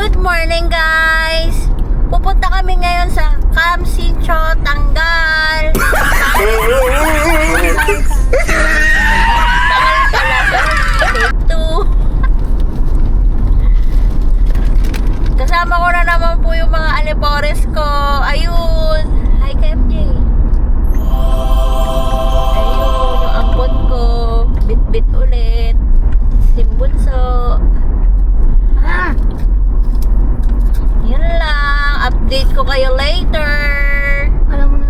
Good morning guys! Pupunta kami ngayon sa Camp Sincho, Tanggal. Kasama ko na naman po yung mga alipores ko. Ayun! Hi KFJ! Ayun, yung ampon ko. Bit-bit ulit. Simbunso. Yun lang. Update ko kayo later. Alam mo na.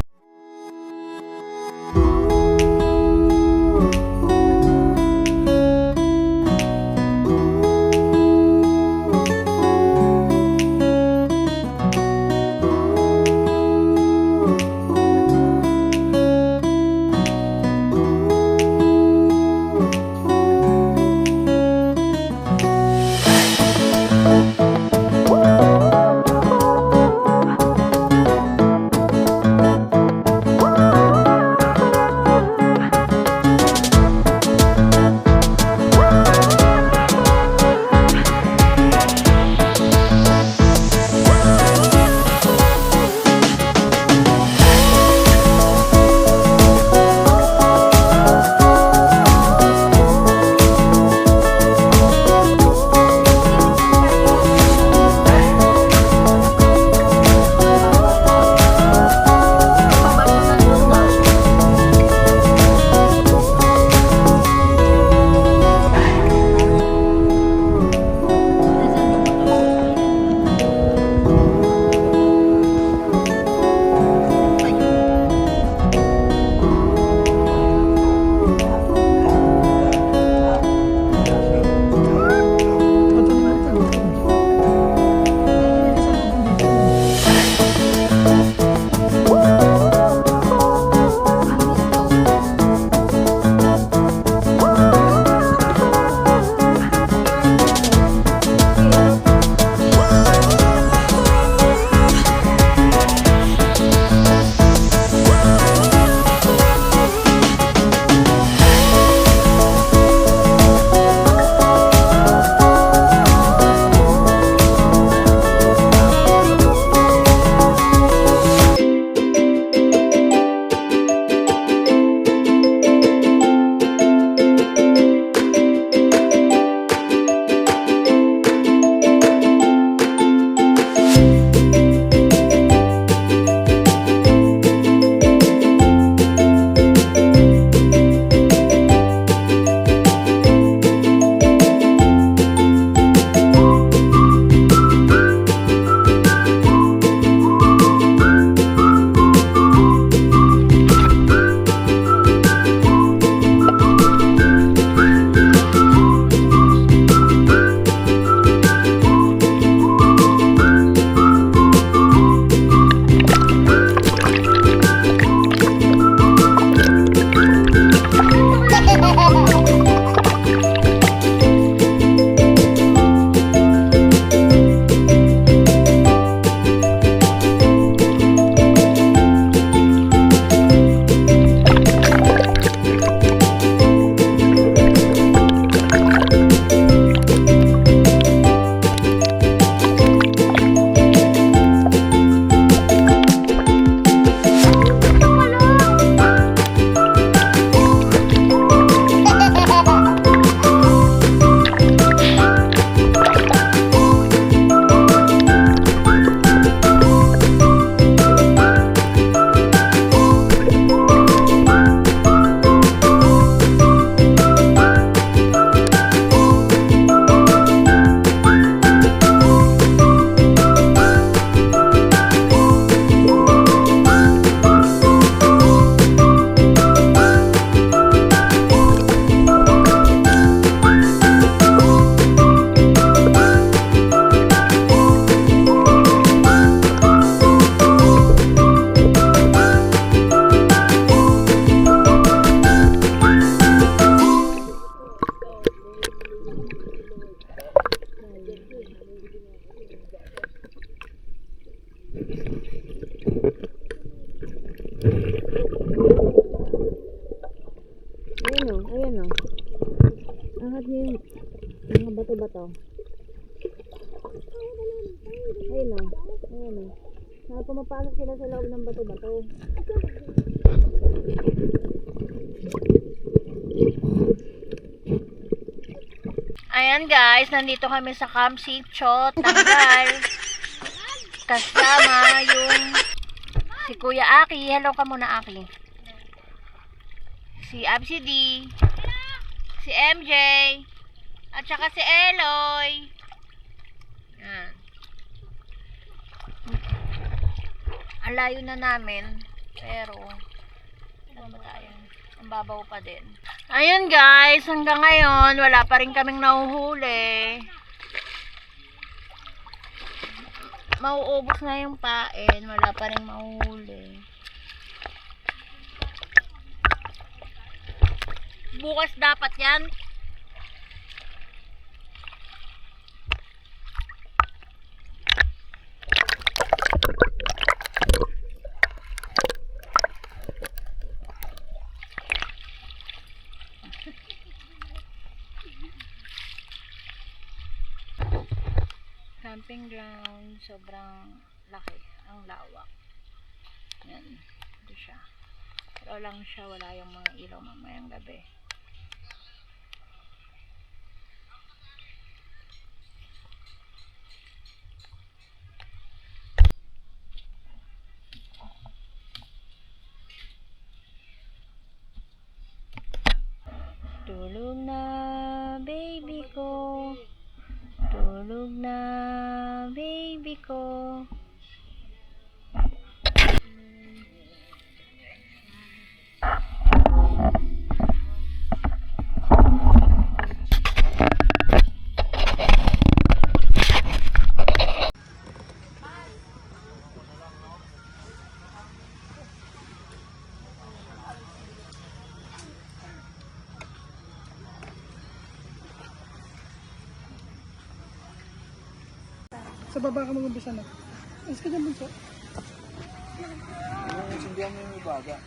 Ayan o. Angat niyo yung mga bato-bato. Ayun na. Ayun na. Pumapasok sila sa loob ng bato-bato. Ayan guys, nandito kami sa Camp Sitio, Tanggal. Kasama yung si Kuya Aki. Hello ka muna, Aki. Si Absi D. Si MJ. At saka si Eloy. Yan. Ang layo na namin. Pero, ano ba tayo? Ang babaw pa din. Ayun guys, hanggang ngayon, wala pa rin kaming nahuhuli. Mauubos na yung pain, wala pa rin mahuhuli. Bukas dapat yan. Camping ground, sobrang laki, ang lawak. Yan, ito siya. Pero lang siya, wala yung mga ilaw mamayang gabi. Tulog na, baby ko. Tulog na, baby ko. Sa baba ka mag-umpisa na. Mas ka dyan bunso. Sindihan mo yung ibaga.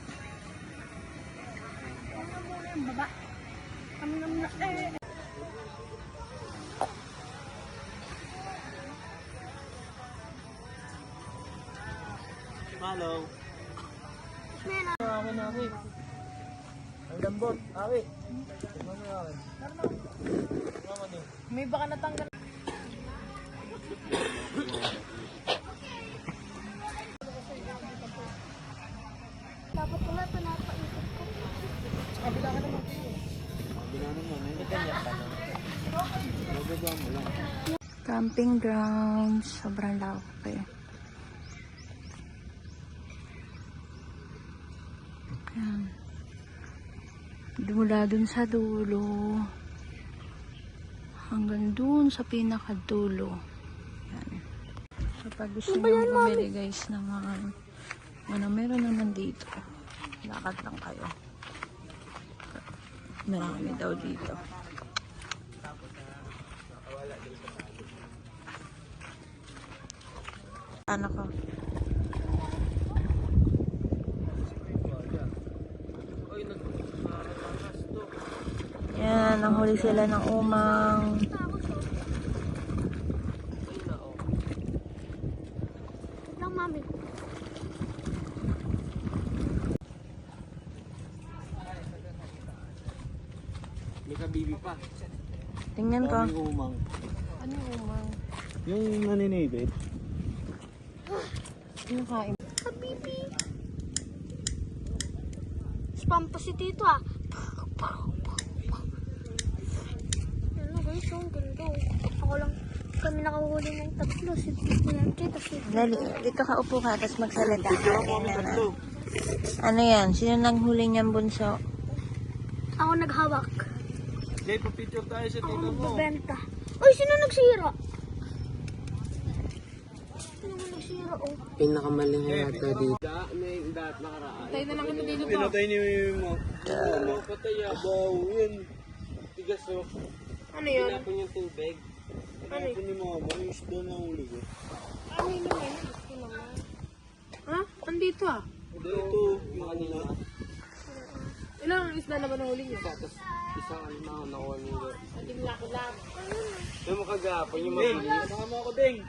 Baba. Kami naman na. Hello. Akin na, Awi. Ang lambot, Awi. Tingnan mo Awi. Tingnan din. May baka natanggal. Dapat ko na ito napaisip ko. Kabila ka naman. Kabila naman, may ganyan ka lang. Nagagawa mo lang. Camping ground, sobrang lawak pa eh. Ayan. Mula dun sa dulo hanggang dun sa pinakadulo. Yan. So pag gusto nyo bumili guys ng ano meron naman dito. Lakad lang kayo. Marami daw dito. Ano ko? Yan, nanghuli sila ng umang. Lang, mami. May kabibi pa. Tingnan ko. Daming umang. Ano yung umang? Yung naninibig. Ano kain? Habibi. Spam pa si Tito ah. Ano guys, ang ganda. Ako lang kami nakahuli ng tatlo. Si Tito yan. Dali, dito ka upo ka, tapos magsalita. Video mo kami tatlo. Ano yan? Sino nang huli niyang bunso? Ako naghawak. Jay, pa-picture tayo sa Ako tito mo. magbebenta. Uy, sino nagsira? Sino nagsira oh? Pinakamaling yata dito. May dapat nakaraan. Tayo na lang ito dito. Pinatay ni mo. Patay yabaw. Yun. Tigas o. Ano yun? Pinapon yung tubig. Pinapon ni mama. Yung isda na huli ko. Ano yun naman? Ha? Andito ah. Dito. Yung kanina. Ilang isda naman ang huli niyo? Tapos isang ano na nakuha nila. Hindi laki lang. Yung Gapon yung mabilis. Sama mo ako, Ding.